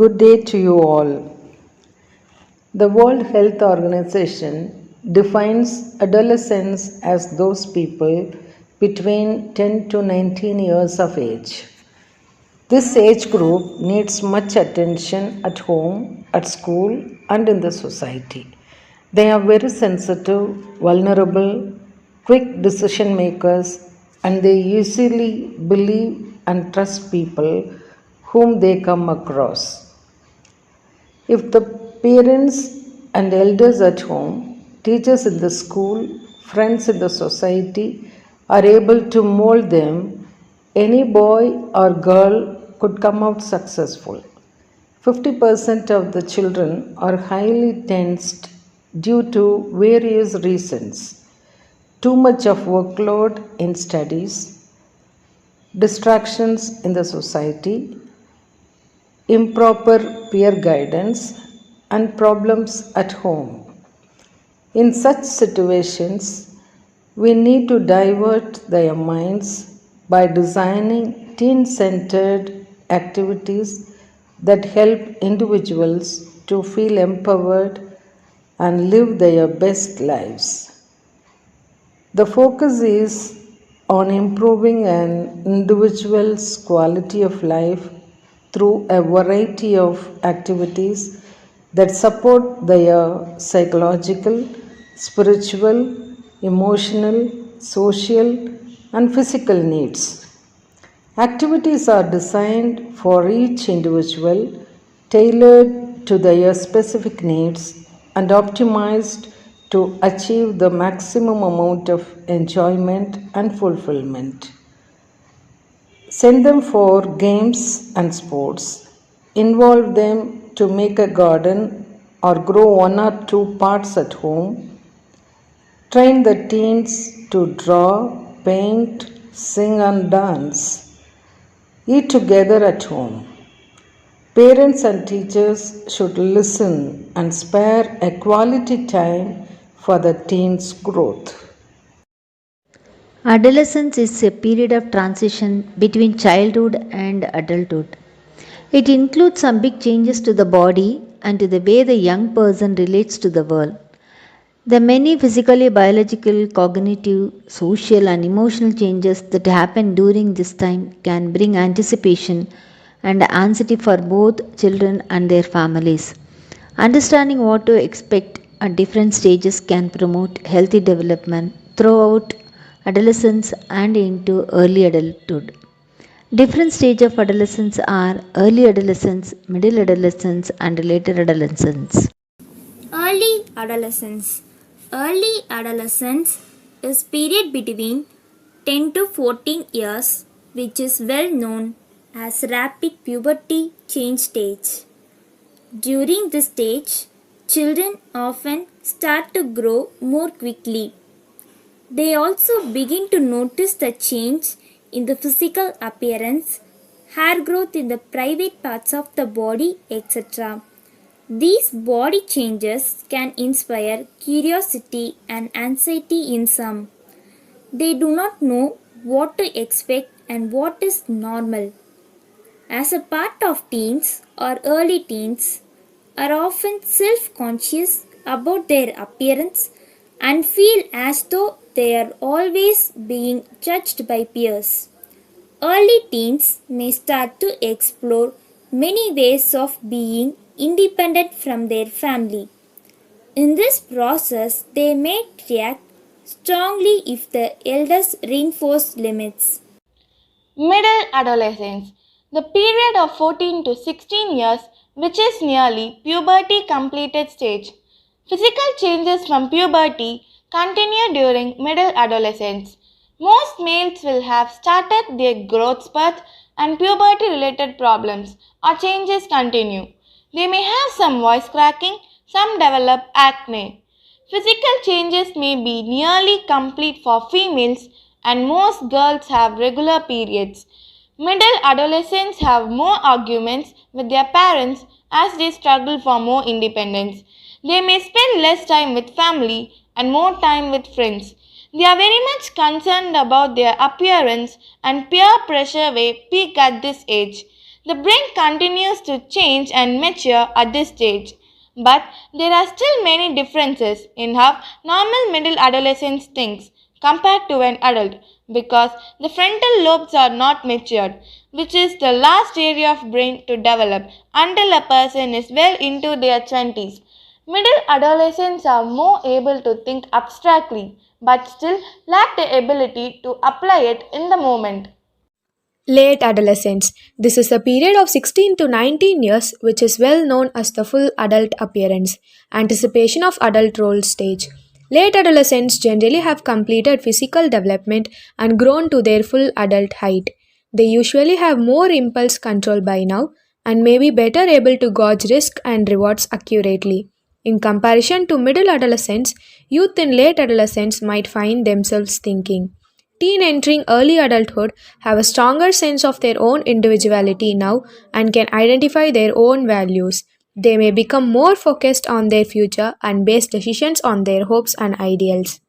Good day to you all. The World Health Organization defines adolescents as those people between 10 to 19 years of age. This age group needs much attention at home, at school, and in the society. They are very sensitive, vulnerable, quick decision makers, and they easily believe and trust people whom they come across. If the parents and elders at home, teachers in the school, friends in the society are able to mold them, any boy or girl could come out successful. 50% of the children are highly tensed due to various reasons: too much of workload in studies, distractions in the society, improper peer guidance, and problems at home. In such situations, we need to divert their minds by designing teen centered activities that help individuals to feel empowered and live their best lives. The focus is on improving an individual's quality of life through a variety of activities that support their psychological, spiritual, emotional, social, and physical needs. Activities are designed for each individual, tailored to their specific needs, and optimized to achieve the maximum amount of enjoyment and fulfillment. Send them for games and sports. Involve them to make a garden or grow one or two parts at home. Train the teens to draw, paint, sing, and dance. Eat together at home. Parents and teachers should listen and spare a quality time for the teens' growth. Adolescence is a period of transition between childhood and adulthood. It includes some big changes to the body and to the way the young person relates to the world. The many physically, biological, cognitive, social, and emotional changes that happen during this time can bring anticipation and anxiety for both children and their families. Understanding what to expect at different stages can promote healthy development throughout adolescence and into early adulthood. Different stages of adolescence are early adolescence, middle adolescence, and later adolescence. Early adolescence. Early adolescence is period between 10 to 14 years, which is well known as rapid puberty change stage. During this stage, children often start to grow more quickly. They also begin to notice the change in the physical appearance, hair growth in the private parts of the body, etc. These body changes can inspire curiosity and anxiety in some. They do not know what to expect and what is normal. As a part of teens or early teens are often self-conscious about their appearance and feel as though they are always being judged by peers. Early teens may start to explore many ways of being independent from their family. In this process, they may react strongly if the elders reinforce limits. Middle adolescence, the period of 14 to 16 years, which is nearly puberty completed stage. Physical changes from puberty continue during middle adolescence. Most males will have started their growth spurt and puberty related problems or changes continue. They may have some voice cracking, some develop acne. Physical changes may be nearly complete for females and most girls have regular periods. Middle adolescents have more arguments with their parents as they struggle for more independence. They may spend less time with family and more time with friends. They are very much concerned about their appearance and peer pressure may peak at this age. The brain continues to change and mature at this stage. But there are still many differences in how normal middle adolescence thinks compared to an adult because the frontal lobes are not matured, which is the last area of brain to develop until a person is well into their 20s. Middle adolescents are more able to think abstractly but still lack the ability to apply it in the moment. Late adolescence. This is a period of 16 to 19 years which is well known as the full adult appearance, anticipation of adult role stage. Late adolescents generally have completed physical development and grown to their full adult height. They usually have more impulse control by now and may be better able to gauge risk and rewards accurately. In comparison to middle adolescents, youth in late adolescence might find themselves thinking. Teen entering early adulthood have a stronger sense of their own individuality now and can identify their own values. They may become more focused on their future and base decisions on their hopes and ideals.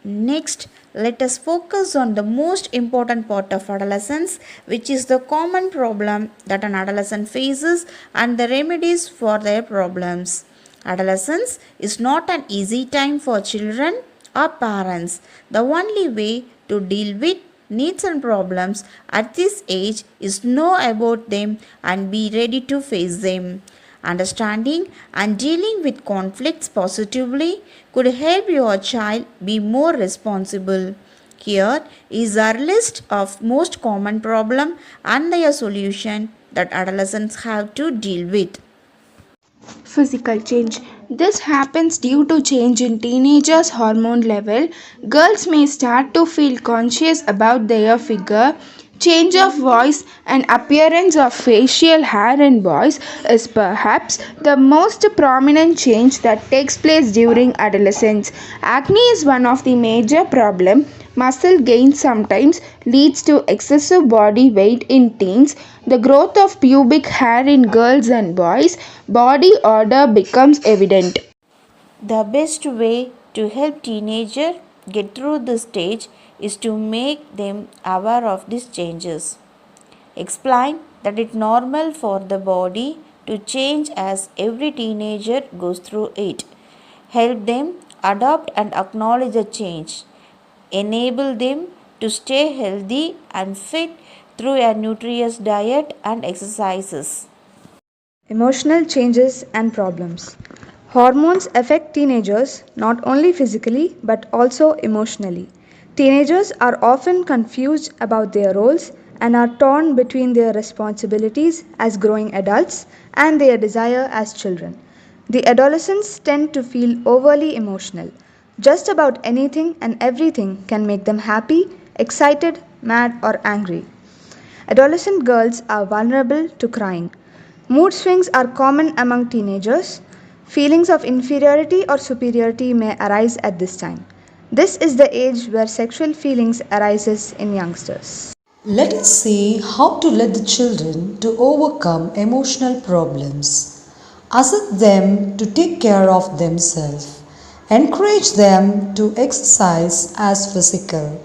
Next, let us focus on the most important part of adolescence, which is the common problem that an adolescent faces and the remedies for their problems. Adolescence is not an easy time for children or parents. The only way to deal with needs and problems at this age is know about them and be ready to face them. Understanding and dealing with conflicts positively could help your child be more responsible. Here is our list of most common problems and their solution that adolescents have to deal with. Physical change. This happens due to change in teenagers' hormone level. Girls may start to feel conscious about their figure. Change of voice and appearance of facial hair in boys is perhaps the most prominent change that takes place during adolescence. Acne is one of the major problems. Muscle gain sometimes leads to excessive body weight in teens. The growth of pubic hair in girls and boys, body odor becomes evident. The best way to help teenagers get through this stage is to make them aware of these changes. Explain that it's normal for the body to change as every teenager goes through it. Help them adopt and acknowledge the change. Enable them to stay healthy and fit through a nutritious diet and exercises. Emotional changes and problems. Hormones affect teenagers not only physically but also emotionally. Teenagers are often confused about their roles and are torn between their responsibilities as growing adults and their desire as children. The adolescents tend to feel overly emotional. Just about anything and everything can make them happy, excited, mad, or angry. Adolescent girls are vulnerable to crying. Mood swings are common among teenagers. Feelings of inferiority or superiority may arise at this time. This is the age where sexual feelings arises in youngsters. Let us see how to let the children to overcome emotional problems. Ask them to take care of themselves. Encourage them to exercise as physical.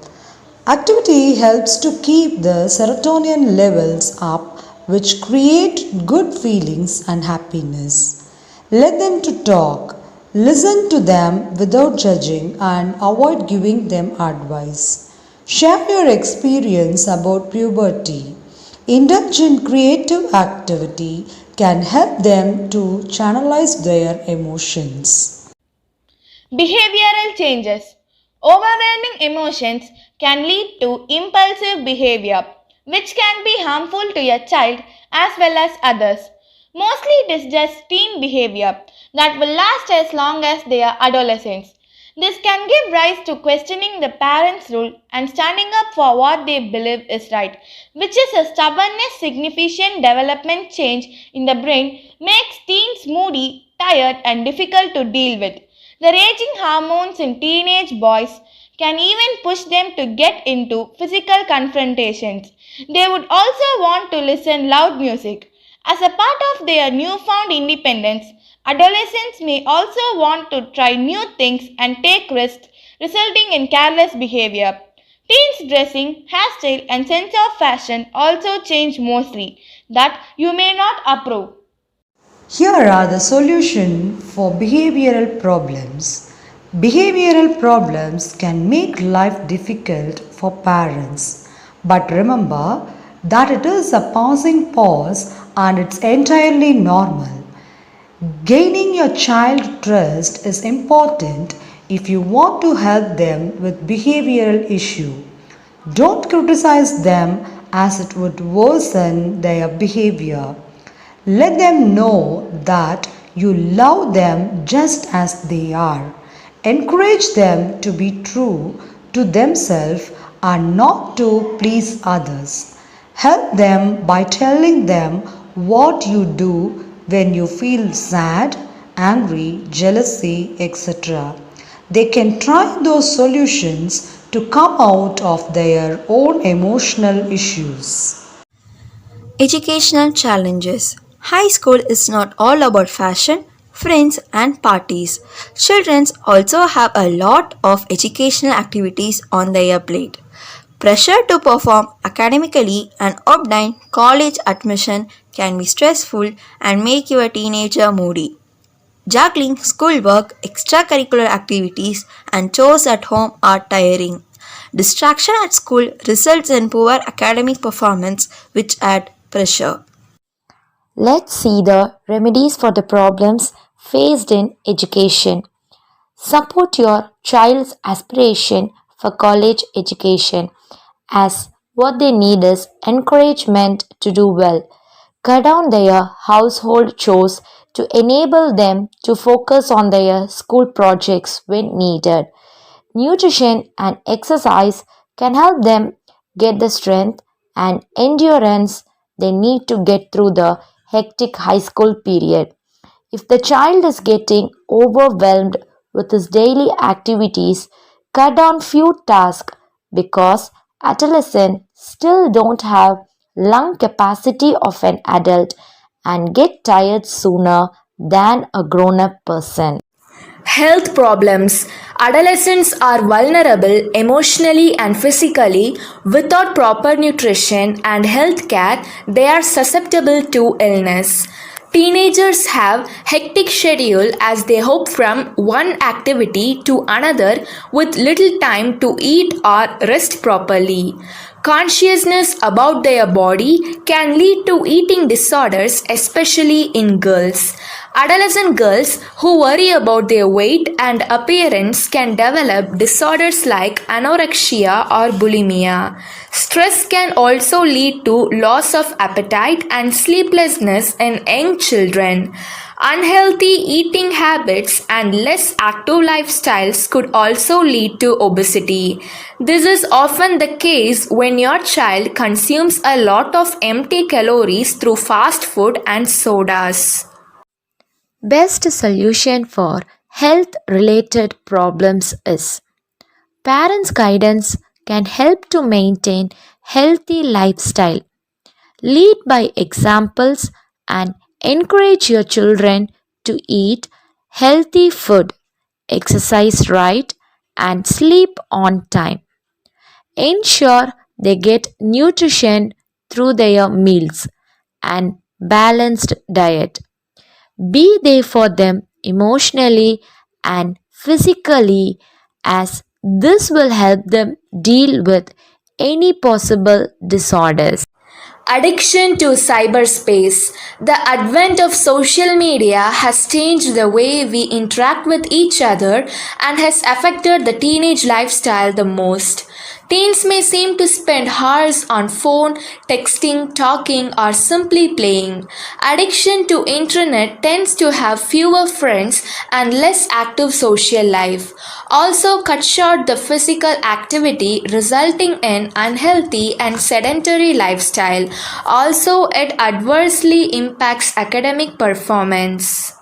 Activity helps to keep the serotonin levels up, which create good feelings and happiness. Let them to talk. Listen to them without judging and avoid giving them advice. Share your experience about puberty. Indulge in creative activity can help them to channelize their emotions. Behavioral changes. Overwhelming emotions can lead to impulsive behavior, which can be harmful to your child as well as others. Mostly it is just teen behavior that will last as long as they are adolescents. This can give rise to questioning the parents' role and standing up for what they believe is right, which is a stubbornness significant development change in the brain makes teens moody, tired and difficult to deal with. The raging hormones in teenage boys can even push them to get into physical confrontations. They would also want to listen loud music. As a part of their newfound independence, adolescents may also want to try new things and take risks, resulting in careless behavior. Teens' dressing, hairstyle, and sense of fashion also change mostly. that you may not approve. Here are the solution for behavioral problems. Behavioral problems can make life difficult for parents, but remember that it is a passing pause and it's entirely normal. Gaining your child trust is important if you want to help them with behavioral issue. Don't criticize them as it would worsen their behavior. Let them know that you love them just as they are. Encourage them to be true to themselves and not to please others. Help them by telling them what you do when you feel sad, angry, jealousy, etc. They can try those solutions to come out of their own emotional issues. Educational challenges. High school is not all about fashion, friends, and parties. Children also have a lot of educational activities on their plate. Pressure to perform academically and obtain college admission can be stressful and make your teenager moody. Juggling schoolwork, extracurricular activities, and chores at home are tiring. Distraction at school results in poor academic performance, which add pressure. Let's see the remedies for the problems faced in education. Support your child's aspiration for college education, as what they need is encouragement to do well. Cut down their household chores to enable them to focus on their school projects when needed. Nutrition and exercise can help them get the strength and endurance they need to get through the hectic high school period. If the child is getting overwhelmed with his daily activities, cut down few tasks because adolescents still don't have lung capacity of an adult and get tired sooner than a grown up person. Health problems. Adolescents are vulnerable emotionally and physically. Without proper nutrition and health care, they are susceptible to illness. Teenagers have hectic schedule as they hop from one activity to another with little time to eat or rest properly. Consciousness about their body can lead to eating disorders, especially in girls. Adolescent girls who worry about their weight and appearance can develop disorders like anorexia or bulimia. Stress can also lead to loss of appetite and sleeplessness in young children. Unhealthy eating habits and less active lifestyles could also lead to obesity. This is often the case when your child consumes a lot of empty calories through fast food and sodas. Best solution for health related problems is parents' guidance can help to maintain healthy lifestyle. Lead by examples and encourage your children to eat healthy food, exercise right, and sleep on time. Ensure they get nutrition through their meals and balanced diet. Be there for them emotionally and physically, as this will help them deal with any possible disorders. Addiction to cyberspace. The advent of social media has changed the way we interact with each other and has affected the teenage lifestyle the most. Teens may seem to spend hours on phone, texting, talking, or simply playing. Addiction to internet tends to have fewer friends and less active social life. Also cut short the physical activity, resulting in unhealthy and sedentary lifestyle. Also, it adversely impacts academic performance.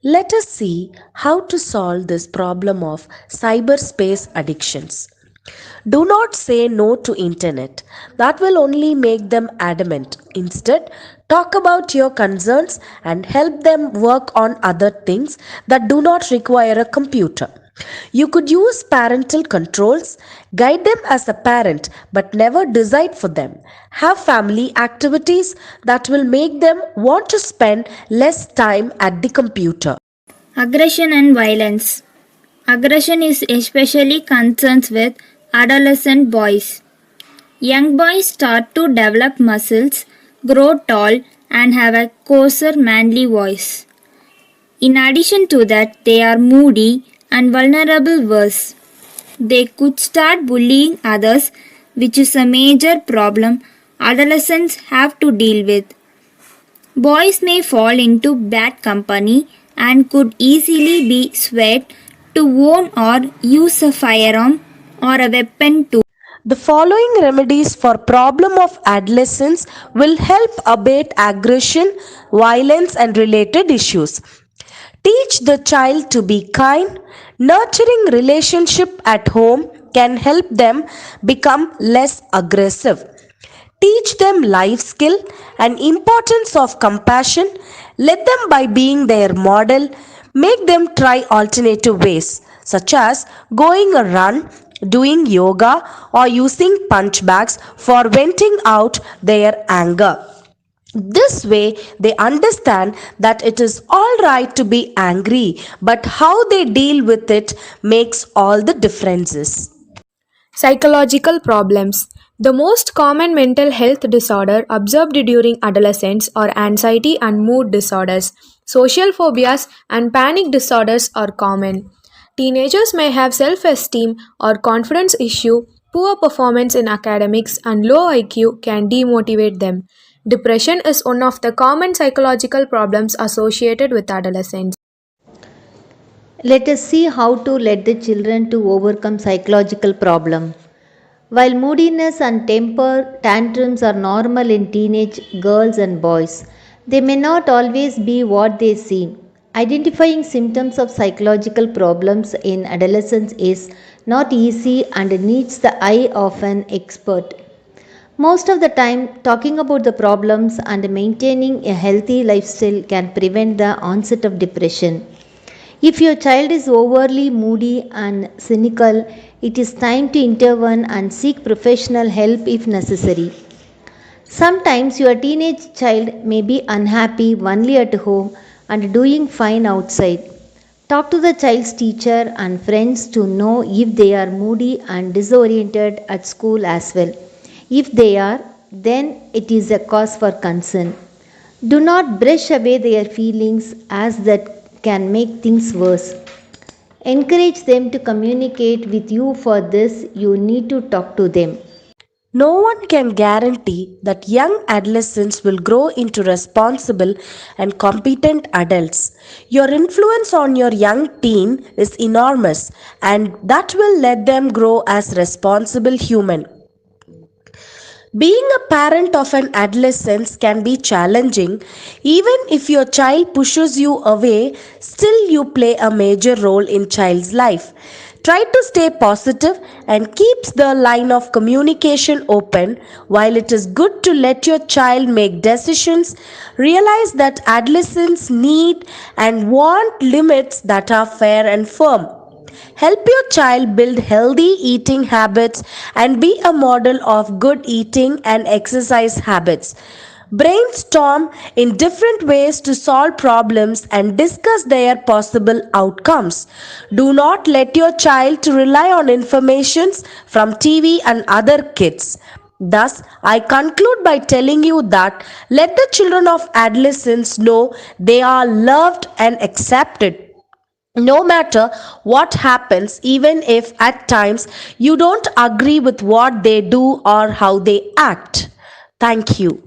Let us see how to solve this problem of cyberspace addictions. Do not say no to internet. That will only make them adamant. Instead, talk about your concerns and help them work on other things that do not require a computer. You could use parental controls, guide them as a parent, but never decide for them. Have family activities that will make them want to spend less time at the computer. Aggression and violence. Aggression is especially concerned with adolescent boys. Young boys start to develop muscles, grow tall, and have a coarser manly voice. In addition to that, they are moody and vulnerable worse. They could start bullying others, which is a major problem adolescents have to deal with. Boys may fall into bad company and could easily be swayed to own or use a firearm or a weapon too. The following remedies for problem of adolescence will help abate aggression, violence and related issues. Teach the child to be kind. Nurturing relationship at home can help them become less aggressive. Teach them life skill and importance of compassion. Let them by being their model. Make them try alternative ways such as going a run, doing yoga or using punch bags for venting out their anger. This way, they understand that it is all right to be angry, but how they deal with it makes all the differences. Psychological problems. The most common mental health disorder observed during adolescence are anxiety and mood disorders. Social phobias and panic disorders are common. Teenagers may have self esteem or confidence issue, poor performance in academics, and low IQ can demotivate them. Depression is one of the common psychological problems associated with adolescence. Let us see how to let the children to overcome psychological problem. While moodiness and temper tantrums are normal in teenage girls and boys, they may not always be what they seem. Identifying symptoms of psychological problems in adolescence is not easy and needs the eye of an expert. Most of the time, talking about the problems and maintaining a healthy lifestyle can prevent the onset of depression. If your child is overly moody and cynical, it is time to intervene and seek professional help if necessary. Sometimes your teenage child may be unhappy only at home and doing fine outside. Talk to the child's teacher and friends to know if they are moody and disoriented at school as well. If they are, then it is a cause for concern. Do not brush away their feelings as that can make things worse. Encourage them to communicate with you. For this, you need to talk to them. No one can guarantee that young adolescents will grow into responsible and competent adults. Your influence on your young teen is enormous, and that will let them grow as responsible human. Being a parent of an adolescent can be challenging. Even if your child pushes you away, still you play a major role in child's life. Try to stay positive and keep the line of communication open. While it is good to let your child make decisions, realize that adolescents need and want limits that are fair and firm. Help your child build healthy eating habits and be a model of good eating and exercise habits. Brainstorm in different ways to solve problems and discuss their possible outcomes. Do not let your child to rely on informations from TV and other kids. Thus, I conclude by telling you that let the children of adolescence know they are loved and accepted. No matter what happens, even if at times you don't agree with what they do or how they act. Thank you.